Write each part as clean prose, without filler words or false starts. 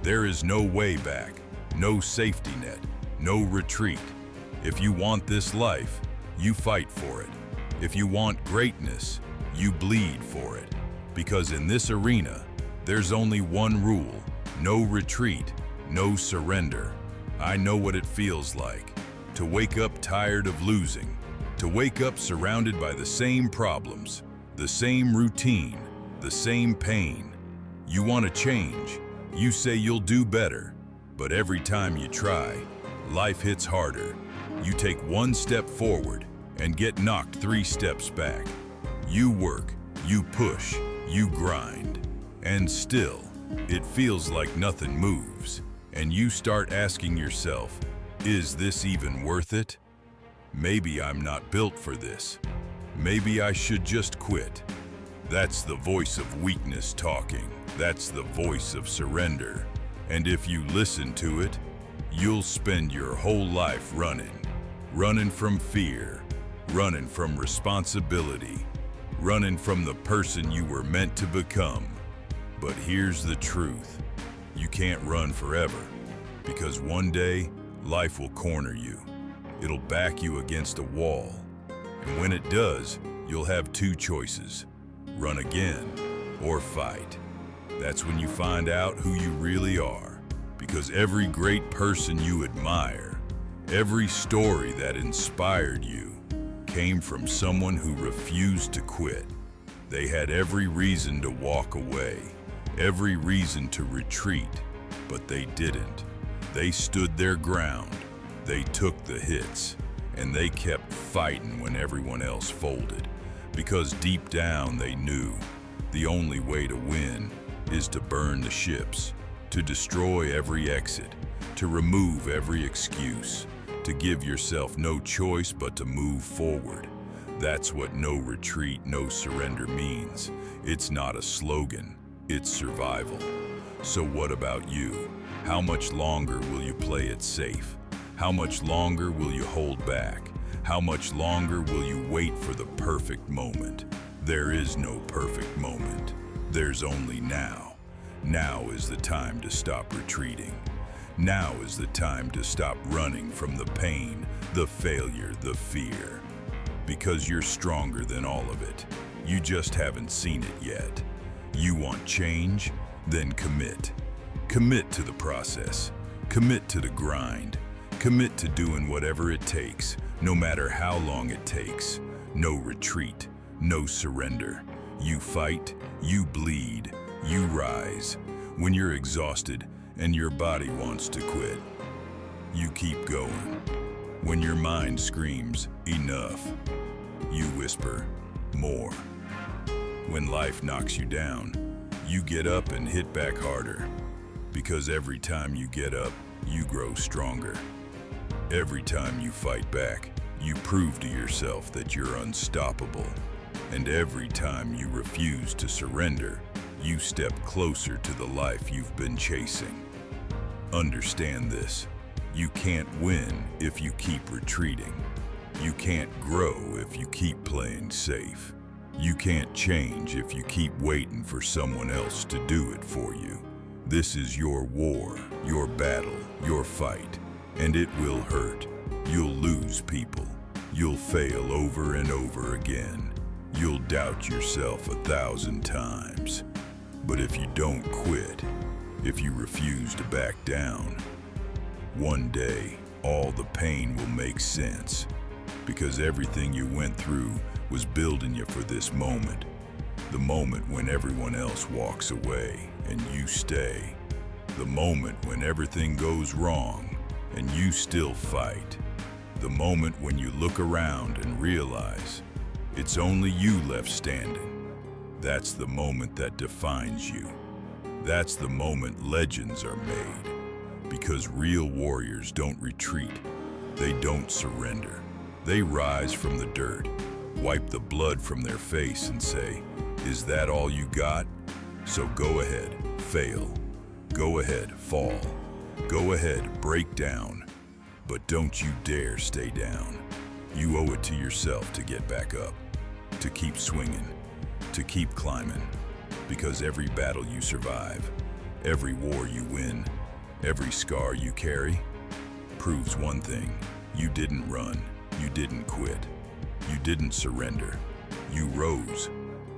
There is no way back, no safety net, no retreat. If you want this life, you fight for it. If you want greatness, you bleed for it. Because in this arena, there's only one rule: no retreat, no surrender. I know what it feels like to wake up tired of losing, to wake up surrounded by the same problems, the same routine, the same pain. You want to change. You say you'll do better, but every time you try, life hits harder. You take one step forward and get knocked 3 steps back. You work, you push, you grind, and still, it feels like nothing moves. And you start asking yourself, is this even worth it? Maybe I'm not built for this. Maybe I should just quit. That's the voice of weakness talking. That's the voice of surrender. And if you listen to it, you'll spend your whole life running from fear, running from responsibility, running from the person you were meant to become. But here's the truth. You can't run forever, because one day, life will corner you. It'll back you against a wall. And when it does, you'll have 2 choices: run again or fight. That's when you find out who you really are. Because every great person you admire, every story that inspired you, came from someone who refused to quit. They had every reason to walk away, every reason to retreat, but they didn't. They stood their ground, they took the hits, and they kept fighting when everyone else folded. Because deep down they knew the only way to win is to burn the ships, to destroy every exit, to remove every excuse, to give yourself no choice but to move forward. That's what no retreat, no surrender means. It's not a slogan, it's survival. So what about you? How much longer will you play it safe? How much longer will you hold back? How much longer will you wait for the perfect moment? There is no perfect moment. There's only now. Now is the time to stop retreating. Now is the time to stop running from the pain, the failure, the fear. Because you're stronger than all of it. You just haven't seen it yet. You want change? Then commit. Commit to the process. Commit to the grind. Commit to doing whatever it takes, no matter how long it takes. No retreat, no surrender. You fight, you bleed, you rise. When you're exhausted and your body wants to quit, you keep going. When your mind screams, enough, you whisper, more. When life knocks you down, you get up and hit back harder. Because every time you get up, you grow stronger. Every time you fight back, you prove to yourself that you're unstoppable. And every time you refuse to surrender, you step closer to the life you've been chasing. Understand this. You can't win if you keep retreating. You can't grow if you keep playing safe. You can't change if you keep waiting for someone else to do it for you. This is your war, your battle, your fight, and it will hurt. You'll lose people. You'll fail over and over again. You'll doubt yourself 1,000 times. But if you don't quit, if you refuse to back down, one day all the pain will make sense. Because everything you went through was building you for this moment. The moment when everyone else walks away and you stay. The moment when everything goes wrong and you still fight. The moment when you look around and realize it's only you left standing. That's the moment that defines you. That's the moment legends are made. Because real warriors don't retreat. They don't surrender. They rise from the dirt, wipe the blood from their face and say, "Is that all you got? So go ahead, fail. Go ahead, fall. Go ahead, break down. But don't you dare stay down. You owe it to yourself to get back up, to keep swinging, to keep climbing. Because every battle you survive, every war you win, Every scar you carry proves one thing. You didn't run. You didn't quit. You didn't surrender. You rose.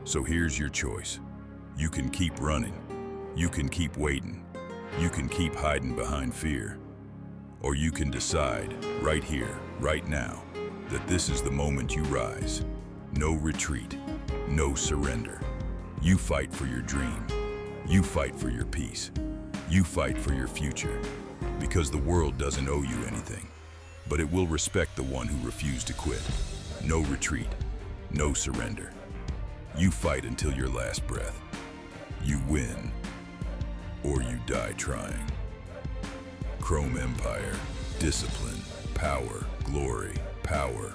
So here's your choice. You can keep running. You can keep waiting. You can keep hiding behind fear. Or you can decide, right here, right now, that this is the moment you rise. No retreat. No surrender. You fight for your dream. You fight for your peace. You fight for your future. Because the world doesn't owe you anything, but it will respect the one who refused to quit. No retreat. No surrender. You fight until your last breath. You win, or you die trying. Chrome Empire. Discipline. Power. Glory. Power.